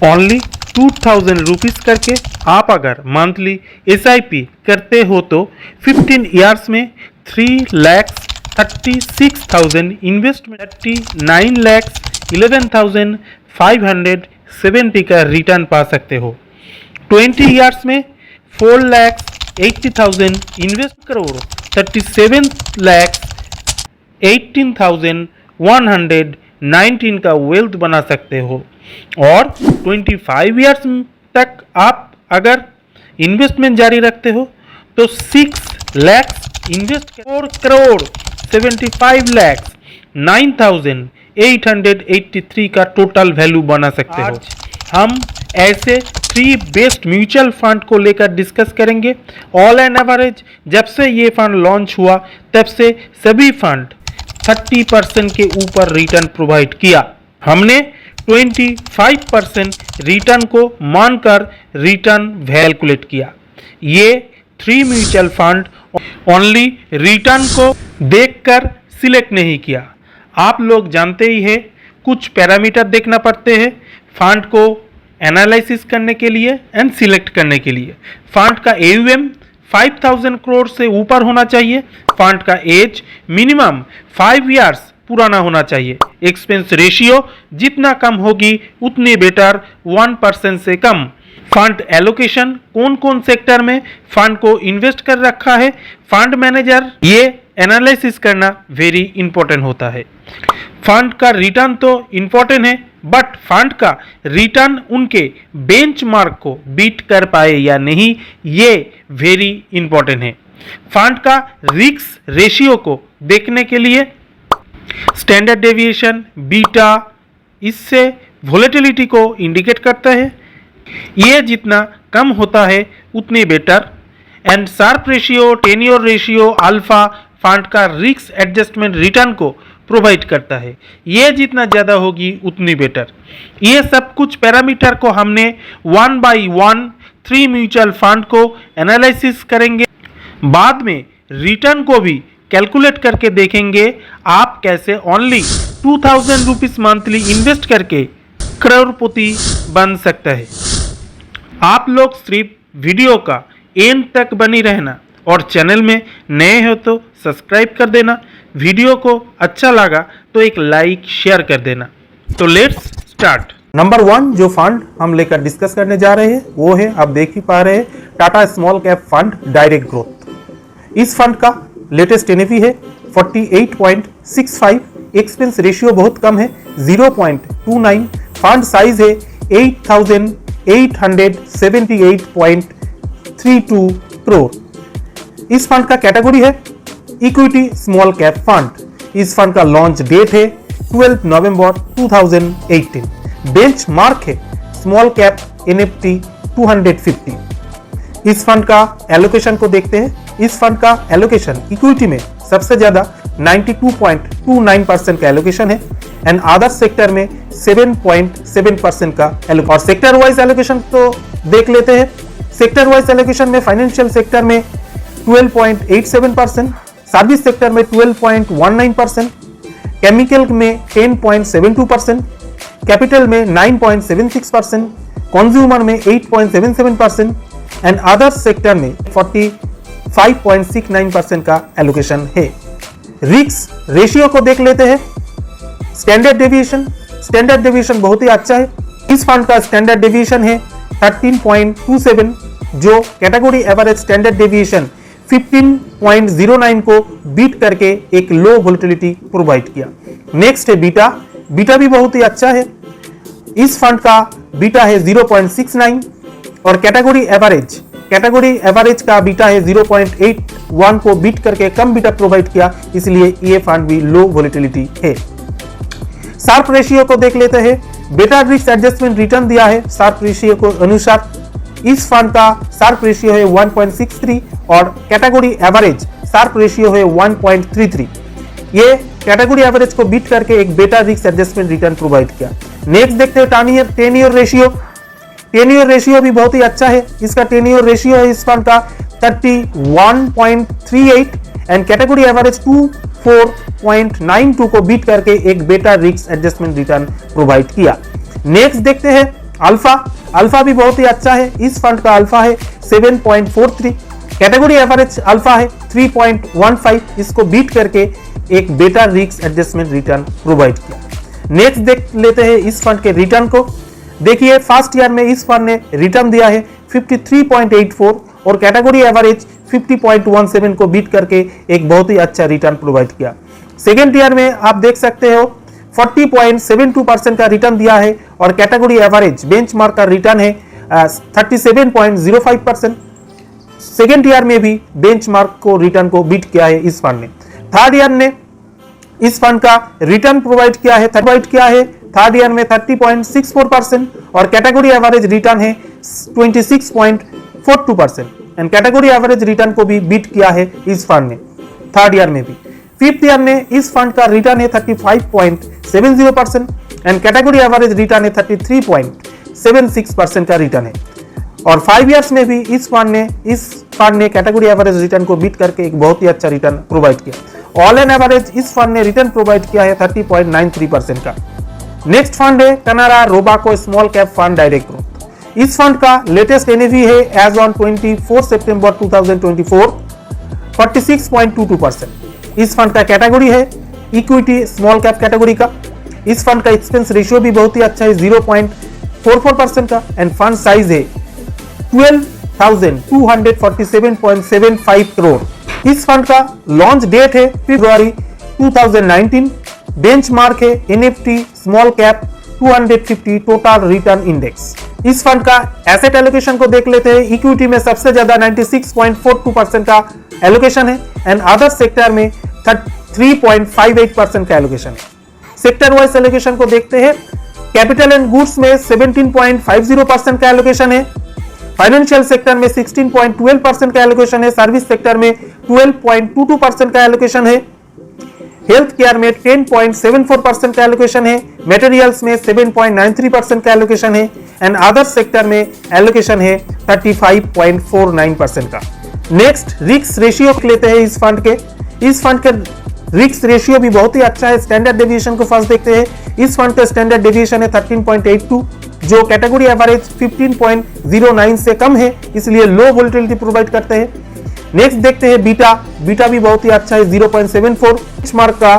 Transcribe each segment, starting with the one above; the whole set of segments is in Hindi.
ओनली 2000 रुपीज़ करके आप अगर मंथली SIP करते हो तो 15 ईयर्स में 3,36,000 इन्वेस्टमेंट 39,11,570 का रिटर्न पा सकते हो। 20 ईयर्स में 4,80,000 इन्वेस्ट करोड़ 37,18,119 का वेल्थ बना सकते हो। और 25 ईयर्स तक आप अगर इन्वेस्टमेंट जारी रखते हो तो 6 लाख इन्वेस्ट 4 करोड़ 75,09,883 का टोटल वैल्यू बना सकते हो। हम ऐसे 3 बेस्ट म्यूचुअल फंड को लेकर डिस्कस करेंगे। ऑल एंड एवरेज जब से ये फंड लॉन्च हुआ तब से सभी फंड 30% के ऊपर रिटर्न प्रोवाइड किया। हमने 25% रिटर्न को मानकर रिटर्न कैलकुलेट किया। ये 3 म्यूचुअल फंड ओनली रिटर्न को देखकर सिलेक्ट नहीं किया। आप लोग जानते ही हैं कुछ पैरामीटर देखना पड़ते हैं फंड को एनालिसिस करने के लिए एंड सिलेक्ट करने के लिए। फंड का AUM 5,000 करोड़ से ऊपर होना चाहिए। फंड का एज मिनिमम 5 इयर्स पुराना होना चाहिए। एक्सपेंस रेशियो जितना कम होगी उतनी बेटर, 1% से कम। फंड एलोकेशन कौन कौन सेक्टर में फंड को इन्वेस्ट कर रखा है फंड मैनेजर, ये एनालिसिस करना वेरी इंपॉर्टेंट होता है। फंड का रिटर्न तो इंपॉर्टेंट है बट फंड का रिटर्न उनके बेंचमार्क को बीट कर पाए या नहीं, ये वेरी इंपॉर्टेंट है। फंड का रिस्क रेशियो को देखने के लिए स्टैंडर्ड डेविएशन, बीटा, इससे वोलेटिलिटी को इंडिकेट करता है। ये जितना कम होता है उतनी better. And Sharpe ratio, tenure ratio, alpha fund का रिस्क एडजस्टमेंट रिटर्न को प्रोवाइड करता है। ये जितना ज़्यादा होगी उतनी बेटर। ये सब कुछ पैरामीटर को हमने 1 by 1 3 म्यूचुअल फंड को एनालिसिस करेंगे। बाद में रिटर्न को भी कैलकुलेट करके देखेंगे आप कैसे ओनली 2,000 रुपीज़ मंथली इन्वेस्ट करके करोड़पति बन सकता है। आप लोग सिर्फ वीडियो का एंड तक बनी रहना और चैनल में नए हो तो सब्सक्राइब कर देना। वीडियो को अच्छा लगा तो एक लाइक शेयर कर देना। तो लेट्स स्टार्ट। नंबर 1 जो फंड हम लेकर डिस्कस करने जा रहे हैं वो है, आप देख ही पा रहे हैं, Tata small cap fund direct growth. इस फंड का लेटेस्ट NAV है 48.65, एक्सपेंस रेशियो बहुत कम है 0.29, फंड साइज है 8,878.32 करोड़। इस फंड का कैटेगरी है इक्विटी स्मॉल कैप फंड। इस फंड का लॉन्च डेट है 12 नवंबर 2018। बेंच मार्क है स्मॉल कैप Nifty 250। इस फंड का एलोकेशन को देखते हैं। इस फंड का एलोकेशन इक्विटी में सबसे ज्यादा 92.29% का एलोकेशन है एंड अदर सेक्टर में 7.7% का एलोकेशन। और सेक्टर वाइज एलोकेशन तो देख लेते हैं। सेक्टर वाइज एलोकेशन में फाइनेंशियल सेक्टर में 12.87%, सर्विस सेक्टर में 12.19%, केमिकल में 10.72%, कैपिटल में 9.76%, कंज्यूमर में 8.77% एंड अदर सेक्टर में 45.69% का एलोकेशन है। रिस्क रेशियो को देख लेते हैं। स्टैंडर्ड डेविएशन बहुत ही अच्छा है। इस फंड का स्टैंडर्ड डेविएशन है 13.27, जो कैटेगरी एवरेज स्टैंडर्ड डेविएशन 15.09 को बीट करके एक लो वोलेटिलिटी प्रोवाइड किया। नेक्स्ट है बीटा भी बहुत ही अच्छा है। इस फंड का बीटा है 0.69 और कैटेगरी एवरेज का बीटा है 0.81 को बीट करके कम बीटा प्रोवाइड किया, इसलिए ये फंड भी लो वोलेटिलिटी है। शार्प रेशियो को देख लेते हैं। बेटा रिस्क एडजस्टमेंट रिटर्न दिया है शार्प रेशियो को अनुसार। इस फंड का शार्प रेशियो है 1.63 और कैटेगरी एवरेज शार्प रेशियो है 1.33। ये कैटेगरी एवरेज को बीट करके एक बेटा रिस्क एडजस्टमेंट रिटर्न प्रोवाइड किया। नेक्स्ट देखते हैं 10 ईयर रेशियो। 10 ईयर रेशियो भी बहुत ही अच्छा है। इसका 10 ईयर रेशियो है इस फंड का 31.38 एंड कैटेगरी एवरेज 24.92 को बीट करके एक बेटा रिस्क एडजस्टमेंट रिटर्न प्रोवाइड किया। नेक्स्ट देखते हैं अल्फा भी बहुत ही अच्छा है, इस फंड का अल्फा है 7.43, कैटेगरी एवरेज अल्फा है 3.15, इसको बीट करके एक बेटा रिस्क एडजस्टमेंट रिटर्न प्रोवाइड किया। नेक्स्ट देख लेते हैं इस फंड के रिटर्न को। देखिए फर्स्ट ईयर में इस फंड ने रिटर्न दिया है 53.84 और कैटेगरी एवरेज 50.17 को बीट करके एक बहुत ही अच्छा रिटर्न प्रोवाइड किया। सेकेंड ईयर में आप देख सकते हो 40.72% का रिटर्न दिया है और कैटेगरी एवरेज बेंचमार्क का रिटर्न है 37.05%। सेकेंड ईयर में भी बेंचमार्क को रिटर्न को बीट किया है इस फंड ने। थर्ड ईयर ने इस फंड का रिटर्न प्रोवाइड किया है थर्ड ईयर में 30.64% और कैटेगरी एवरेज रिटर्न है 26.42% एंड कैटेगरी एवरेज रिटर्न को भी बीट किया है इस फंड ने थर्ड ईयर में भी। फिफ्थ ईयर ने इस फंड का रिटर्न है 35.70% एंड कैटेगरी एवरेज रिटर्न है 33.76% का रिटर्न है और 5 इयर्स में भी इस फंड ने कैटेगरी एवरेज रिटर्न को बीट करके एक बहुत ही अच्छा रिटर्न प्रोवाइड किया। ऑल एन एवरेज इस फंड ने रिटर्न प्रोवाइड किया है 30.93% का। नेक्स्ट फंड है Canara Robeco small cap fund direct growth. इस फंड का लेटेस्ट एनएवी है एज ऑन 24 सितंबर 2024 46.22%। इस फंड का कैटेगरी है इक्विटी स्मॉल कैप कैटेगरी का। इस फंड का एक्सपेंस रेशियो भी बहुत ही अच्छा है 0.44% का एंड फंड साइज है 12,247.75 करोड़। इस फंड का लॉन्च डेट है फरवरी 2019। बेंचमार्क है Nifty small cap 250 total return index. इस फंड का एसेट एलोकेशन को देख लेते हैं। इक्विटी में सबसे ज्यादा 96.42% का एलोकेशन है एंड अदर सेक्टर में 3.58% का एलोकेशन है। सेक्टर वाइज एलोकेशन को देखते हैं। कैपिटल एंड गुड्स में 17.50% का एलोकेशन है। फाइनेंशियल सेक्टर में 16.12% का एलोकेशन है। सर्विस सेक्टर में 12.22% का एलोकेशन है। हेल्थ केयर में 10.74% का एलोकेशन है। मटेरियल्स में 7.93% का एलोकेशन है एंड अदर सेक्टर में एलोकेशन है 35.49% का। नेक्स्ट रिस्क रेशियो लेते हैं इस फंड के रिस्क रेशियो भी बहुत ही अच्छा है। स्टैंडर्ड डेविएशन को फर्स्ट देखते हैं। इस फंड का स्टैंडर्ड डेविएशन है 13.82 जो कैटेगरी एवरेज 15.09 से कम है, इसलिए लो वोलेटिलिटी प्रोवाइड करते हैं। नेक्स्ट देखते हैं बीटा भी बहुत ही अच्छा है 0.74। बेंचमार्क का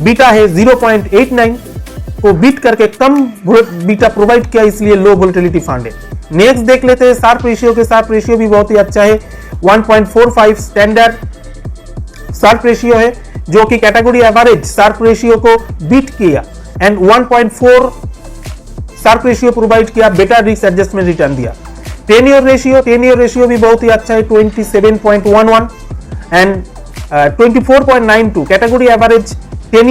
बीटा है 0.89 को बीट करके कम बीटा प्रोवाइड किया, इसलिए लो वोलेटिलिटी फंड है। नेक्स्ट देख लेते हैं शार्प रेशियो भी बहुत ही अच्छा है 1.45 स्टैंडर्ड शार्प रेशियो है जो कि कैटेगरी एवरेज शार्प रेशियो को बीट किया एंड 1.4 शार्प रेशियो प्रोवाइड किया, बेटा रिस्क एडजस्टमेंट रिटर्न दिया। 10 ईयर रेशियो भी बहुत ही अच्छा है 27.11 and 24.92 category average 10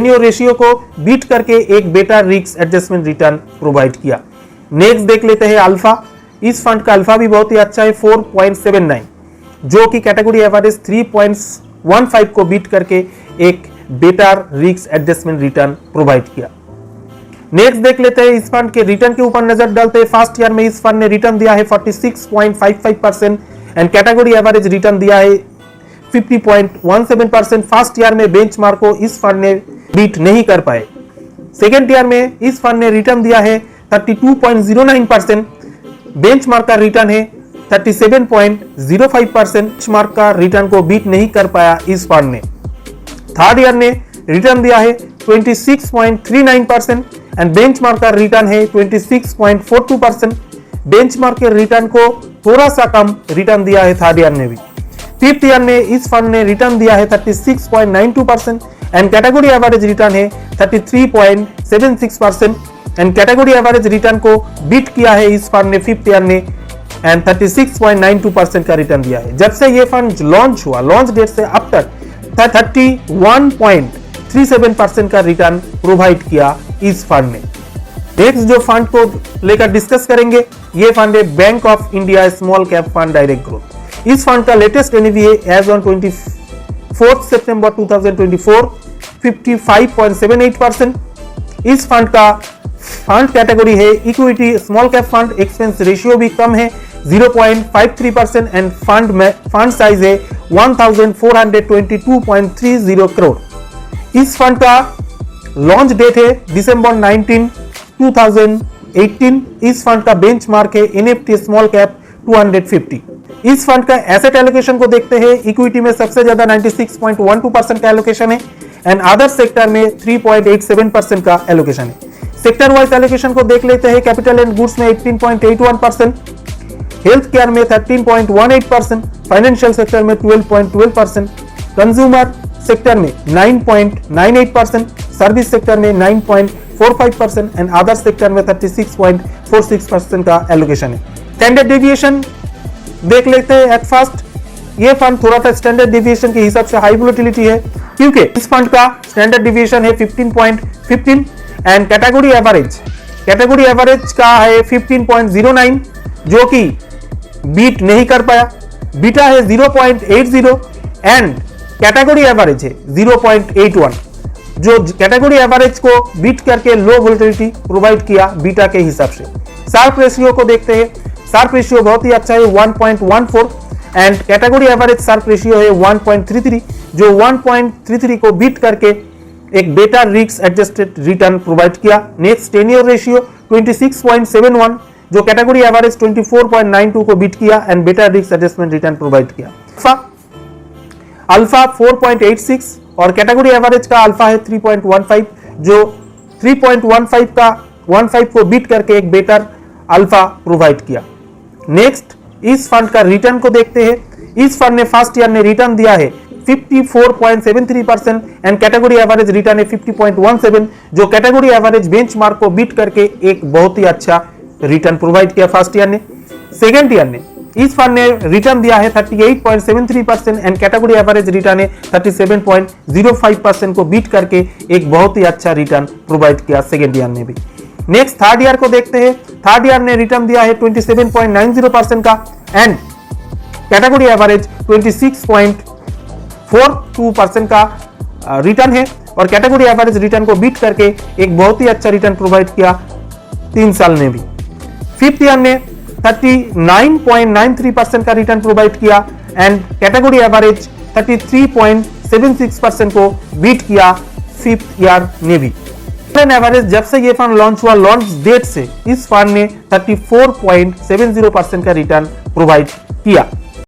year ratio को बीट करके एक बेटा रिस्क एडजस्टमेंट रिटर्न प्रोवाइड किया। नेक्स्ट देख लेते हैं अल्फा। इस फंड का अल्फा भी बहुत ही अच्छा है 4.79 जो कि कैटेगरी एवरेज 3.15 को बीट करके एक बेटा रिस्क एडजस्टमेंट रिटर्न प्रोवाइड किया। नेक्स्ट देख लेते हैं इस फंड के रिटर्न के ऊपर नजर डालते हैं। फर्स्ट ईयर में इस फंड ने रिटर्न दिया है 46.55% एंड कैटेगरी एवरेज रिटर्न दिया है 50.17%। फर्स्ट ईयर में बेंचमार्क को इस फंड ने बीट नहीं कर पाए। सेकेंड ईयर में इस फंड ने रिटर्न दिया है 32.09%। बेंचमार्क का रिटर्न है 37.05%। बेंचमार्क का रिटर्न को बीट नहीं कर पाया इस फंड ने। थर्ड ईयर ने रिटर्न दिया है 26.39% एंड बेंचमार्क का रिटर्न है 26.42%। बेंचमार्क के रिटर्न को थोड़ा सा कम रिटर्न दिया है थर्ड ईयर में भी। फिफ्थ ईयर में इस फंड ने रिटर्न दिया है 36.92% एंड कैटेगरी एवरेज रिटर्न है 33.76% एंड कैटेगरी एवरेज रिटर्न को बीट किया है इस फंड ने फिफ्थ ईयर में एंड 36.92% का रिटर्न दिया है। जब से ये फंड लॉन्च हुआ, लॉन्च डेट से अब तक 31.37% का रिटर्न प्रोवाइड किया इस फंड ने। नेक्स्ट जो फंड को लेकर डिस्कस करेंगे ये फंड है bank of India small cap fund direct growth. इस फंड का लेटेस्ट एनएवी है एज ऑन 24 सितंबर 2024 55.78%। इस फंड का फंड कैटेगरी है equity small cap fund. Expense ratio भी कम है 0.53% एंड फंड साइज है 1422.30 करोड़। इस फंड का लॉन्च डेट है दिसंबर 19 2018 इस फंड का बेंचमार्क है निफ्टी स्मॉल कैप 250। इस फंड का एसेट एलोकेशन को देखते हैं, इक्विटी में सबसे ज्यादा 96.12% का एलोकेशन है एंड अदर सेक्टर में 3.87% का एलोकेशन है। सेक्टर वाइज एलोकेशन को देख लेते हैं, कैपिटल एंड गुड्स में 18.81%, हेल्थ केयर में 13.18%, फाइनेंशियल सेक्टर में 12.12%, कंज्यूमर सेक्टर में 9.98%, सर्विस सेक्टर में 9.45% एंड अदर सेक्टर में 36.46% का एलोकेशन है। स्टैंडर्ड डेविएशन देख लेते हैं एट फर्स्ट। ये फंड थोड़ा सा स्टैंडर्ड डेविएशन के हिसाब से हाई वोलेटिलिटी है क्योंकि इस फंड का स्टैंडर्ड डेविएशन है 15.15 एंड कैटेगरी एवरेज का है 15.09 जो कि बीट नहीं कर पाया। बीटा है 0.80 एंड कैटेगरी एवरेज है 0.81 जो कैटेगरी एवरेज को बीट करके लो वोलेटिलिटी प्रोवाइड किया बीटा के हिसाब से। शार्प रेशियो को देखते हैं, शार्प रेशियो बहुत ही अच्छा है 1.14 and category average Sharpe ratio है 1.33 जो 1.33 को बीट करके एक better risk adjusted return provide किया। नेक्स्ट टेन्योर रेशियो 26.71 जो कैटेगरी एवरेज 24.92 को बीट किया and better risk adjustment return provide किया। अल्फा 4.86 और कैटेगरी एवरेज का अल्फा है 3.15 जो 3.15 का 15 को बीट करके एक बेटर अल्फा प्रोवाइड किया। नेक्स्ट इस फंड का रिटर्न को देखते हैं। इस फंड ने फर्स्ट ईयर ने रिटर्न दिया है 54.73% एंड कैटेगरी एवरेज रिटर्न है 50.17 जो कैटेगरी एवरेज बेंचमार्क को बीट करके एक बहुत ही अच्छा रिटर्न प्रोवाइड किया फर्स्ट ईयर ने। सेकेंड ईयर ने इस फंड ने रिटर्न दिया है 38.73% एंड कैटेगरी एवरेज रिटर्न है 37.05% को बीट करके एक बहुत ही अच्छा रिटर्न प्रोवाइड किया सेकेंड ईयर ने भी। नेक्स्ट थर्ड ईयर को देखते हैं। थर्ड ईयर ने रिटर्न दिया है 27.90% का एंड कैटेगरी एवरेज 26.42% का रिटर्न है और कैटेगरी एवरेज रिटर्न को बीट करके एक बहुत ही अच्छा रिटर्न प्रोवाइड किया 3 साल में भी। फिफ्थ ईयर ने 39.93% का रिटर्न प्रोवाइड किया एंड कैटेगरी एवरेज 33.76% को बीट किया फिफ्थ ईयर ने भी। एवरेज जब से ये फंड लॉन्च हुआ, लॉन्च डेट से इस फंड ने 34.70% का रिटर्न प्रोवाइड किया।